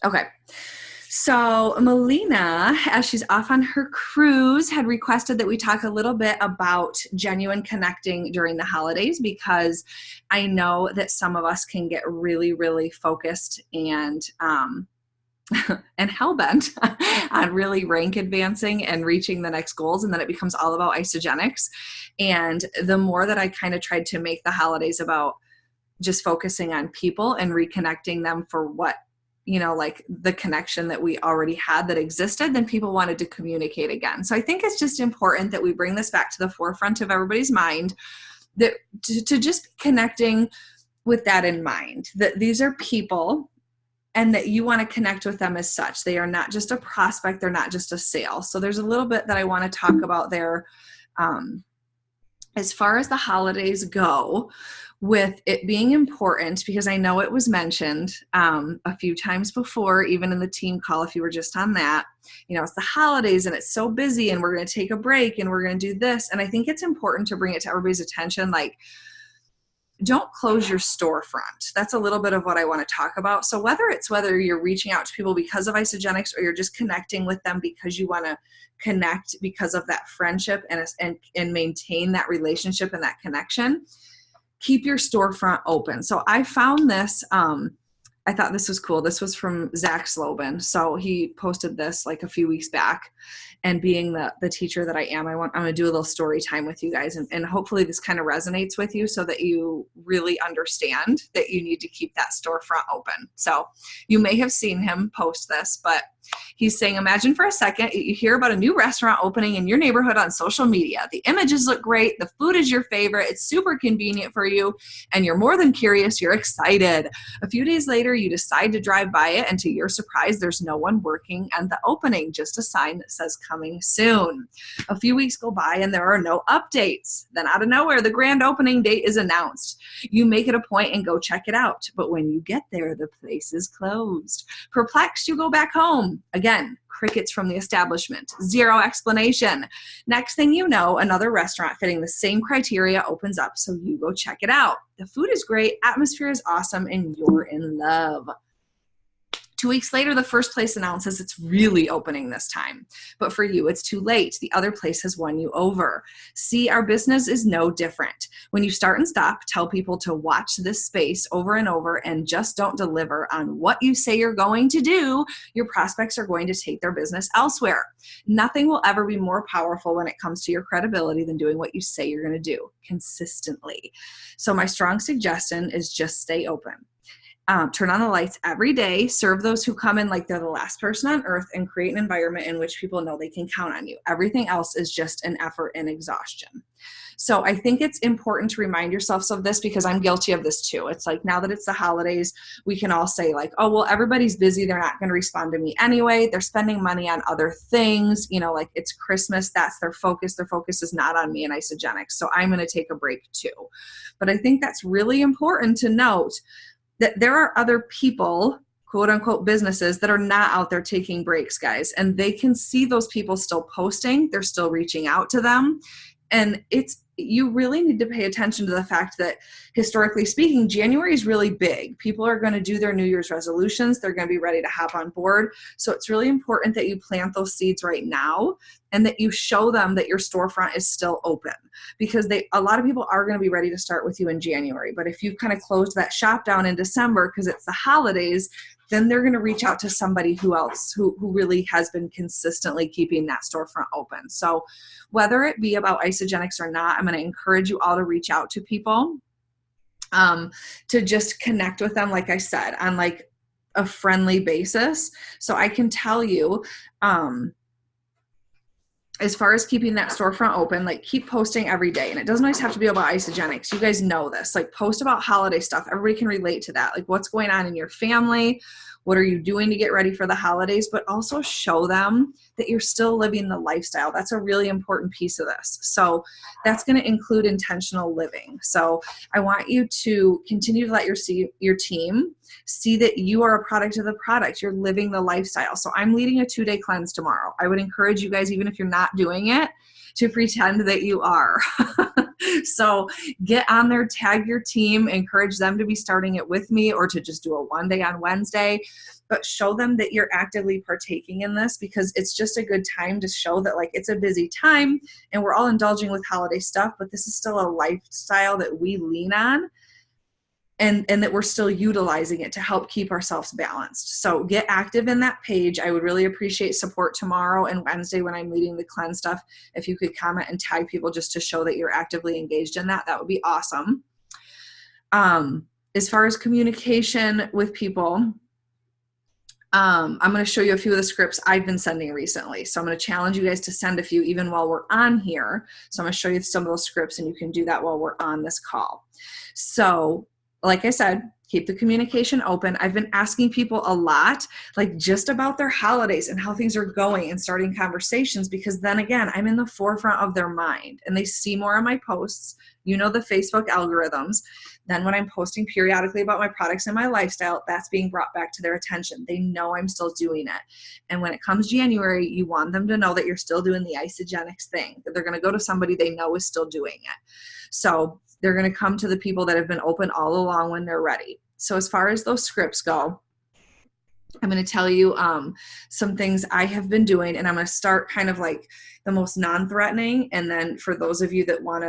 Okay. So Melina, as she's off on her cruise, had requested that we talk a little bit about genuine connecting during the holidays, because I know that some of us can get really, really focused and hell-bent on really rank advancing and reaching the next goals, and then it becomes all about Isagenix. And the more that I kind of tried to make the holidays about just focusing on people and reconnecting them for what, like the connection that we already had that existed, then people wanted to communicate again. So I think it's just important that we bring this back to the forefront of everybody's mind, that to just be connecting with that in mind, that these are people and that you want to connect with them as such. They are not just a prospect. They're not just a sale. So there's a little bit that I want to talk about there. As far as the holidays go, with it being important, because I know it was mentioned a few times before, even in the team call, if you were just on that, it's the holidays and it's so busy and we're going to take a break and we're going to do this. And I think it's important to bring it to everybody's attention. Like, don't close your storefront. That's a little bit of what I want to talk about. So whether you're reaching out to people because of Isagenix, or you're just connecting with them because you want to connect because of that friendship and maintain that relationship and that connection, keep your storefront open. So I found this, I thought this was cool. This was from Zach Slobin. So he posted this like a few weeks back. And being the teacher that I am, I'm going to do a little story time with you guys. And hopefully this kind of resonates with you so that you really understand that you need to keep that storefront open. So you may have seen him post this, but he's saying, imagine for a second, you hear about a new restaurant opening in your neighborhood on social media. The images look great. The food is your favorite. It's super convenient for you. And you're more than curious. You're excited. A few days later, you decide to drive by it. And to your surprise, there's no one working at the opening, just a sign that says coming soon. A few weeks go by and there are no updates. Then out of nowhere, the grand opening date is announced. You make it a point and go check it out. But when you get there, the place is closed. Perplexed, you go back home. Again, crickets from the establishment. Zero explanation. Next thing you know, another restaurant fitting the same criteria opens up, so you go check it out. The food is great, atmosphere is awesome, and you're in love. 2 weeks later, the first place announces it's really opening this time. But for you, it's too late. The other place has won you over. See, our business is no different. When you start and stop, tell people to watch this space over and over and just don't deliver on what you say you're going to do, your prospects are going to take their business elsewhere. Nothing will ever be more powerful when it comes to your credibility than doing what you say you're going to do consistently. So my strong suggestion is just stay open. Turn on the lights every day, serve those who come in like they're the last person on earth, and create an environment in which people know they can count on you. Everything else is just an effort and exhaustion. So I think it's important to remind yourselves of this, because I'm guilty of this too. It's like, now that it's the holidays, we can all say like, oh, well, everybody's busy. They're not going to respond to me anyway. They're spending money on other things. Like it's Christmas. That's their focus. Their focus is not on me and Isagenix. So I'm going to take a break too. But I think that's really important to note, that there are other people, quote unquote businesses, that are not out there taking breaks, guys. And they can see those people still posting. They're still reaching out to them. And you really need to pay attention to the fact that, historically speaking, January is really big. People are going to do their New Year's resolutions. They're going to be ready to hop on board. So it's really important that you plant those seeds right now and that you show them that your storefront is still open, because a lot of people are going to be ready to start with you in January. But if you've kind of closed that shop down in December because it's the holidays, then they're going to reach out to somebody who really has been consistently keeping that storefront open. So whether it be about Isagenix or not, I'm going to encourage you all to reach out to people, to just connect with them, like I said, on like a friendly basis. So I can tell you, as far as keeping that storefront open, like keep posting every day. And it doesn't always have to be about Isagenix. You guys know this. Like post about holiday stuff. Everybody can relate to that. Like what's going on in your family? What are you doing to get ready for the holidays? But also show them that you're still living the lifestyle. That's a really important piece of this. So that's going to include intentional living. So I want you to continue to let your team See that you are a product of the product. You're living the lifestyle. So I'm leading a 2-day cleanse tomorrow. I would encourage you guys, even if you're not doing it, to pretend that you are. So get on there, tag your team, encourage them to be starting it with me or to just do a 1 day on Wednesday, but show them that you're actively partaking in this, because it's just a good time to show that like it's a busy time and we're all indulging with holiday stuff, but this is still a lifestyle that we lean on. And that we're still utilizing it to help keep ourselves balanced. So get active in that page. I would really appreciate support tomorrow and Wednesday when I'm leading the cleanse stuff. If you could comment and tag people just to show that you're actively engaged in that, that would be awesome. As far as communication with people, I'm going to show you a few of the scripts I've been sending recently. So I'm going to challenge you guys to send a few even while we're on here. So I'm going to show you some of those scripts and you can do that while we're on this call. So like I said, keep the communication open. I've been asking people a lot, like just about their holidays and how things are going and starting conversations, because then again, I'm in the forefront of their mind and they see more of my posts. You know, the Facebook algorithms. Then when I'm posting periodically about my products and my lifestyle, that's being brought back to their attention. They know I'm still doing it. And when it comes January, you want them to know that you're still doing the Isagenix thing, that they're going to go to somebody they know is still doing it. So they're going to come to the people that have been open all along when they're ready. So as far as those scripts go, I'm going to tell you some things I have been doing, and I'm going to start kind of like the most non-threatening. And then for those of you that want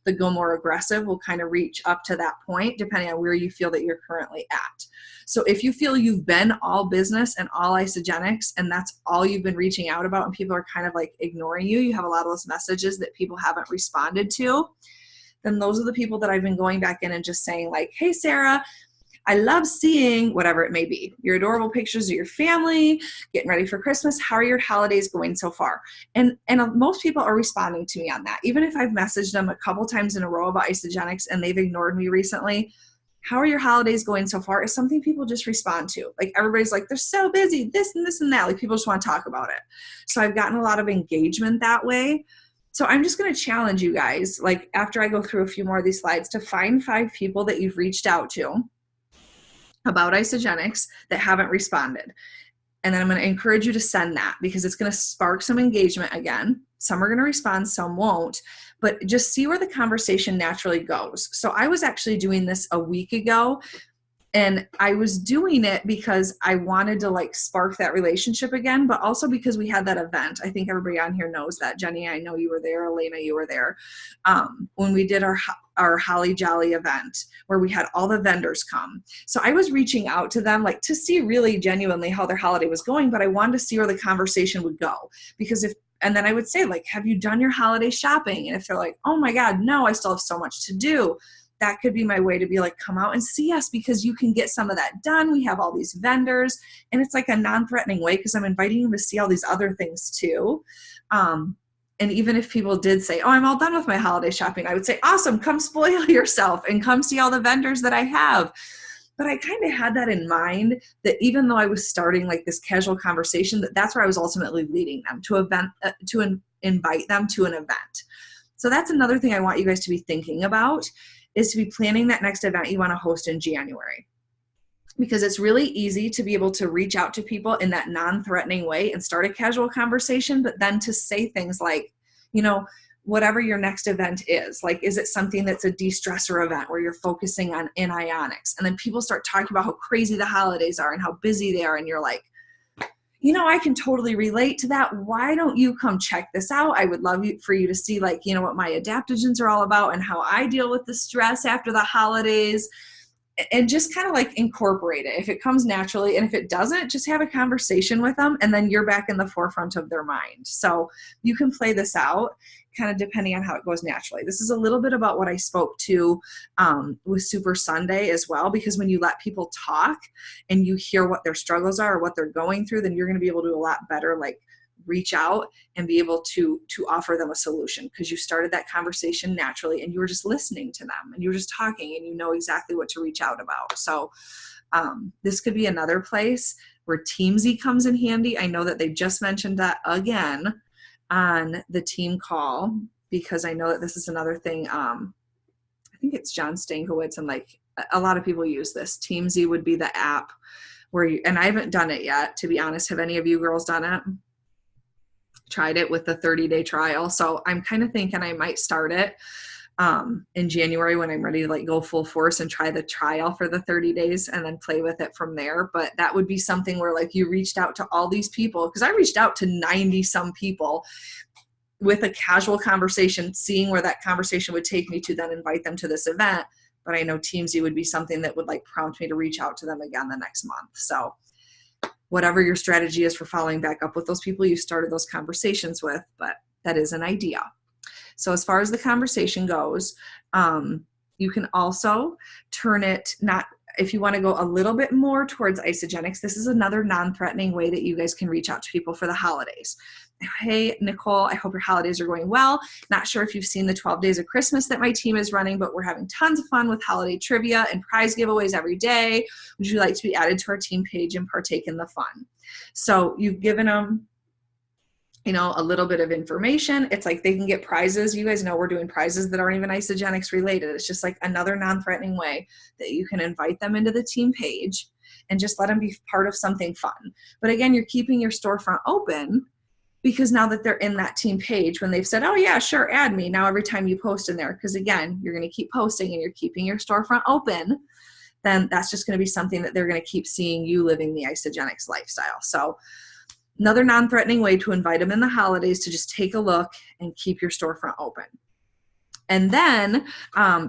to go more aggressive, we'll kind of reach up to that point depending on where you feel that you're currently at. So if you feel you've been all business and all Isagenix and that's all you've been reaching out about and people are kind of like ignoring you, you have a lot of those messages that people haven't responded to, then those are the people that I've been going back in and just saying like, hey, Sarah, I love seeing whatever it may be, your adorable pictures of your family, getting ready for Christmas. How are your holidays going so far? And most people are responding to me on that. Even if I've messaged them a couple times in a row about Isagenix and they've ignored me recently, how are your holidays going so far is something people just respond to. Like everybody's like, they're so busy, this and this and that. Like people just want to talk about it. So I've gotten a lot of engagement that way. So I'm just going to challenge you guys, like after I go through a few more of these slides, to find 5 people that you've reached out to about Isagenix that haven't responded. And then I'm going to encourage you to send that because it's going to spark some engagement again. Some are going to respond, some won't, but just see where the conversation naturally goes. So I was actually doing this a week ago, and I was doing it because I wanted to like spark that relationship again, but also because we had that event. I think everybody on here knows that. Jenny, I know you were there. Elena, you were there. When we did our Holly Jolly event where we had all the vendors come. So I was reaching out to them like to see really genuinely how their holiday was going, but I wanted to see where the conversation would go. Because and then I would say like, have you done your holiday shopping? And if they're like, oh my God, no, I still have so much to do. That could be my way to be like, come out and see us because you can get some of that done. We have all these vendors, and it's like a non-threatening way because I'm inviting you to see all these other things too. And even if people did say, oh, I'm all done with my holiday shopping, I would say, awesome, come spoil yourself and come see all the vendors that I have. But I kind of had that in mind that even though I was starting like this casual conversation, that's where I was ultimately leading them to invite them to an event. So that's another thing I want you guys to be thinking about, is to be planning that next event you want to host in January. Because it's really easy to be able to reach out to people in that non-threatening way and start a casual conversation, but then to say things like, you know, whatever your next event is, like, is it something that's a de-stressor event where you're focusing on anionics? And then people start talking about how crazy the holidays are and how busy they are. And you're like, you know, I can totally relate to that. Why don't you come check this out? I would love for you to see, like, you know, what my adaptogens are all about and how I deal with the stress after the holidays, and just kind of like incorporate it if it comes naturally. And if it doesn't, just have a conversation with them, and then you're back in the forefront of their mind. So you can play this out kind of depending on how it goes naturally. This is a little bit about what I spoke to with Super Sunday as well, because when you let people talk and you hear what their struggles are or what they're going through, then you're going to be able to do a lot better, like reach out and be able to offer them a solution, because you started that conversation naturally and you were just listening to them and you were just talking and you know exactly what to reach out about. So this could be another place where Teamsy comes in handy. I know that they just mentioned that again on the team call, because I know that this is another thing. I think it's John Stankiewicz and like a lot of people use this. Teamzy would be the app where you, and I haven't done it yet, to be honest. Have any of you girls done it? Tried it with the 30-day trial. So I'm kind of thinking I might start it in January when I'm ready to like go full force and try the trial for the 30 days and then play with it from there. But that would be something where like you reached out to all these people, because I reached out to 90 some people with a casual conversation, seeing where that conversation would take me to then invite them to this event. But I know Teamzy would be something that would like prompt me to reach out to them again the next month. So whatever your strategy is for following back up with those people you started those conversations with, but that is an idea. So as far as the conversation goes, you can also turn it, not, if you want to go a little bit more towards Isagenix, this is another non-threatening way that you guys can reach out to people for the holidays. Hey, Nicole, I hope your holidays are going well. Not sure if you've seen the 12 Days of Christmas that my team is running, but we're having tons of fun with holiday trivia and prize giveaways every day. Would you like to be added to our team page and partake in the fun? So you've given them, you know, a little bit of information. It's like they can get prizes. You guys know we're doing prizes that aren't even Isagenix related. It's just like another non-threatening way that you can invite them into the team page and just let them be part of something fun. But again, you're keeping your storefront open, because now that they're in that team page, when they've said, oh yeah, sure, add me, now every time you post in there, because again, you're going to keep posting and you're keeping your storefront open, then that's just going to be something that they're going to keep seeing you living the Isagenix lifestyle. So another non-threatening way to invite them in the holidays to just take a look and keep your storefront open. And then,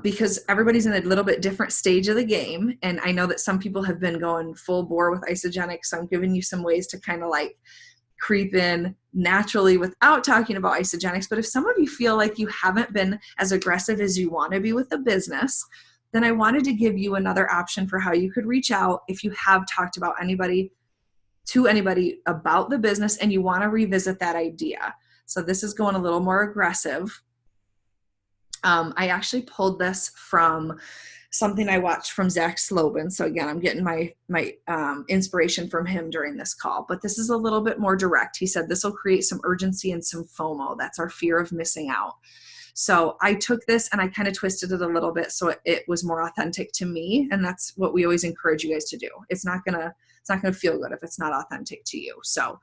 because everybody's in a little bit different stage of the game, and I know that some people have been going full bore with Isagenix, so I'm giving you some ways to kind of like creep in naturally without talking about Isagenix. But if some of you feel like you haven't been as aggressive as you want to be with the business, then I wanted to give you another option for how you could reach out if you have talked about anybody about the business and you want to revisit that idea. So this is going a little more aggressive. I actually pulled this from something I watched from Zach Slobin. So again, I'm getting my inspiration from him during this call, but this is a little bit more direct. He said this will create some urgency and some FOMO. That's our fear of missing out. So I took this and I kind of twisted it a little bit so it was more authentic to me. And that's what we always encourage you guys to do. It's not gonna feel good if it's not authentic to you. So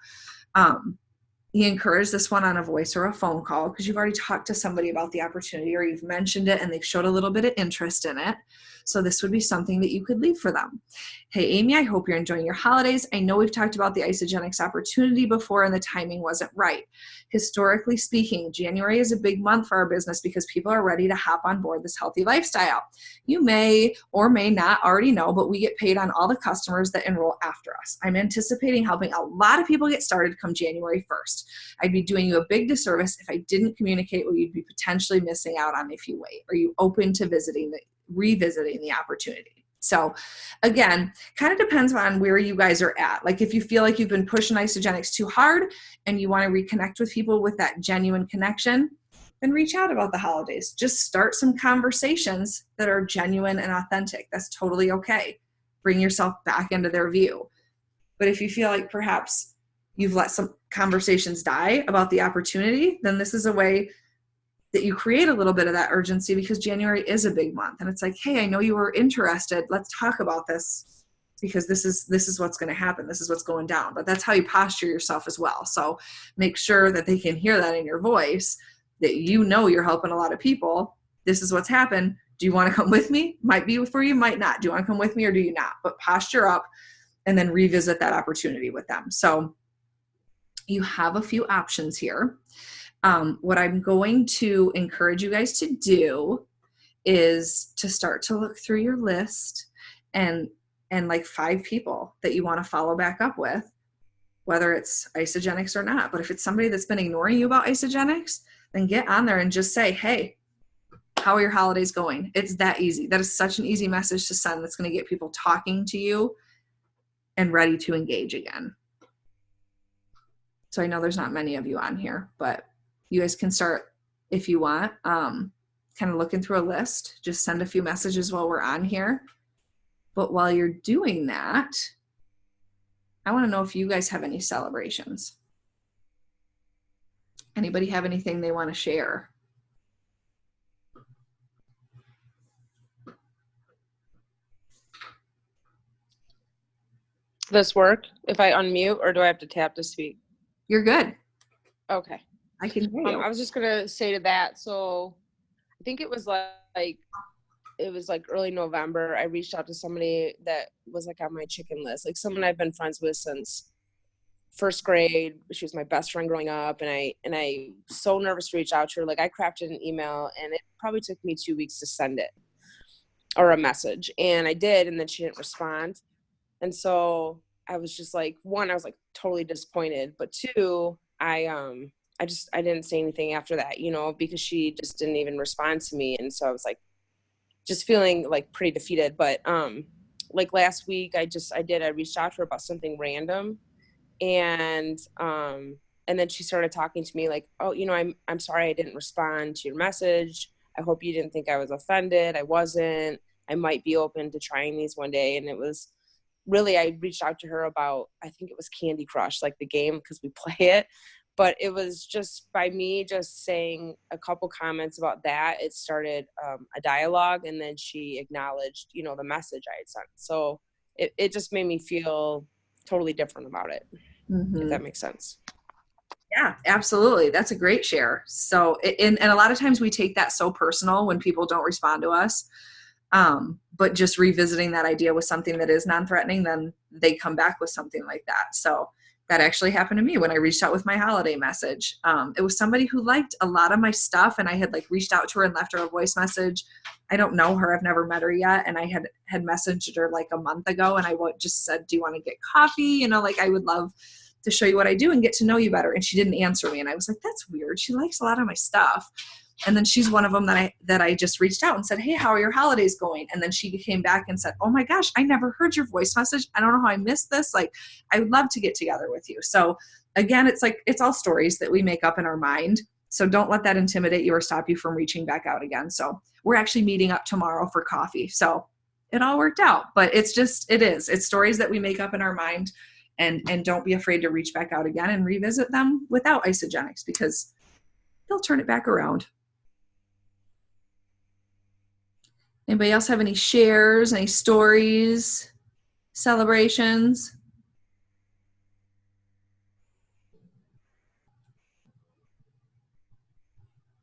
he encouraged this one on a voice or a phone call because you've already talked to somebody about the opportunity or you've mentioned it and they've showed a little bit of interest in it. So this would be something that you could leave for them. Hey, Amy, I hope you're enjoying your holidays. I know we've talked about the Isagenix opportunity before and the timing wasn't right. Historically speaking, January is a big month for our business because people are ready to hop on board this healthy lifestyle. You may or may not already know, but we get paid on all the customers that enroll after us. I'm anticipating helping a lot of people get started come January 1st. I'd be doing you a big disservice if I didn't communicate what you'd be potentially missing out on if you wait. Are you open to revisiting the opportunity? So again, kind of depends on where you guys are at. Like if you feel like you've been pushing Isagenix too hard and you want to reconnect with people with that genuine connection, then reach out about the holidays. Just start some conversations that are genuine and authentic. That's totally okay. Bring yourself back into their view. But if you feel like perhaps you've let some conversations die about the opportunity, then this is a way that you create a little bit of that urgency because January is a big month. And it's like, hey, I know you were interested. Let's talk about this because this is what's going to happen. This is what's going down. But that's how you posture yourself as well. So make sure that they can hear that in your voice, that you know you're helping a lot of people. This is what's happened. Do you want to come with me? Might be for you, might not. Do you want to come with me or do you not? But posture up and then revisit that opportunity with them. So you have a few options here. What I'm going to encourage you guys to do is to start to look through your list and like 5 people that you want to follow back up with, whether it's Isagenix or not. But if it's somebody that's been ignoring you about Isagenix, then get on there and just say, hey, how are your holidays going? It's that easy. That is such an easy message to send that's going to get people talking to you and ready to engage again. So I know there's not many of you on here, but you guys can start if you want, kind of looking through a list. Just send a few messages while we're on here. But while you're doing that, I want to know if you guys have any celebrations. Anybody have anything they want to share? This work if I unmute, or do I have to tap to speak? You're good. Okay. I can hear you. I was just gonna say to that. So I think it was like early November. I reached out to somebody that was like on my chicken list, like someone I've been friends with since first grade. She was my best friend growing up, and I so nervous to reach out to her. Like I crafted an email, and it probably took me 2 weeks to send it, or a message, and I did, and then she didn't respond. And so I was just like, one, I was like totally disappointed, but two, I didn't say anything after that, because she just didn't even respond to me. And so I was like just feeling like pretty defeated. But like last week I reached out to her about something random, and then she started talking to me like, oh, I'm sorry I didn't respond to your message. I hope you didn't think I was offended. I wasn't. I might be open to trying these one day. And it was really, I reached out to her about, I think it was Candy Crush, like the game, because we play it. But it was just by me just saying a couple comments about that, it started a dialogue, and then she acknowledged, the message I had sent. So it just made me feel totally different about it, if that makes sense. Yeah, absolutely. That's a great share. So, and a lot of times we take that so personal when people don't respond to us. But just revisiting that idea with something that is non-threatening, then they come back with something like that. So that actually happened to me when I reached out with my holiday message. It was somebody who liked a lot of my stuff, and I had like reached out to her and left her a voice message. I don't know her. I've never met her yet. And I had messaged her like a month ago, and I just said, do you want to get coffee? Like I would love to show you what I do and get to know you better. And she didn't answer me. And I was like, that's weird. She likes a lot of my stuff. And then she's one of them that I just reached out and said, hey, how are your holidays going? And then she came back and said, oh my gosh, I never heard your voice message. I don't know how I missed this. Like, I would love to get together with you. So again, it's all stories that we make up in our mind. So don't let that intimidate you or stop you from reaching back out again. So we're actually meeting up tomorrow for coffee. So it all worked out, but it's stories that we make up in our mind. And don't be afraid to reach back out again and revisit them without Isagenix, because they'll turn it back around. Anybody else have any shares, any stories, celebrations?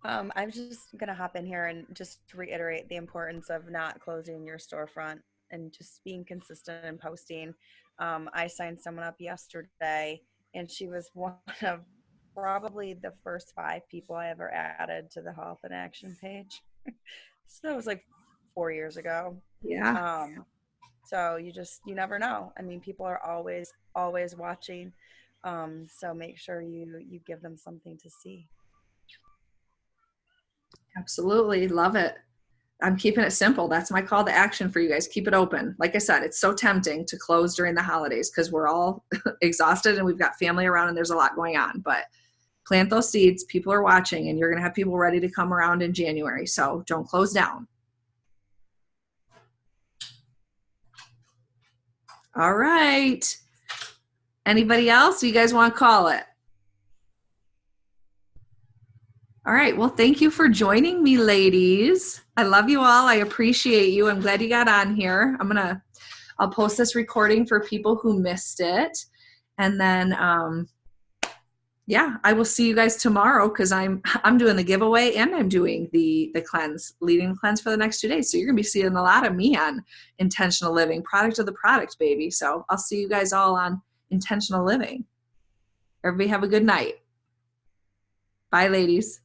I'm just going to hop in here and just reiterate the importance of not closing your storefront and just being consistent and posting. I signed someone up yesterday, and she was one of probably the first 5 people I ever added to the Health in Action page. So that was like 4 years ago. Yeah. So you never know. I mean, people are always watching. So make sure you give them something to see. Absolutely. Love it. I'm keeping it simple. That's my call to action for you guys. Keep it open. Like I said, it's so tempting to close during the holidays because we're all exhausted and we've got family around and there's a lot going on. But plant those seeds. People are watching, and you're going to have people ready to come around in January. So don't close down. All right. Anybody else? You guys want to call it? All right. Well, thank you for joining me, ladies. I love you all. I appreciate you. I'm glad you got on here. I'll post this recording for people who missed it. And then, I will see you guys tomorrow because I'm doing the giveaway and I'm doing the cleanse, leading the cleanse for the next 2 days. So you're going to be seeing a lot of me on Intentional Living, product of the product, baby. So I'll see you guys all on Intentional Living. Everybody have a good night. Bye, ladies.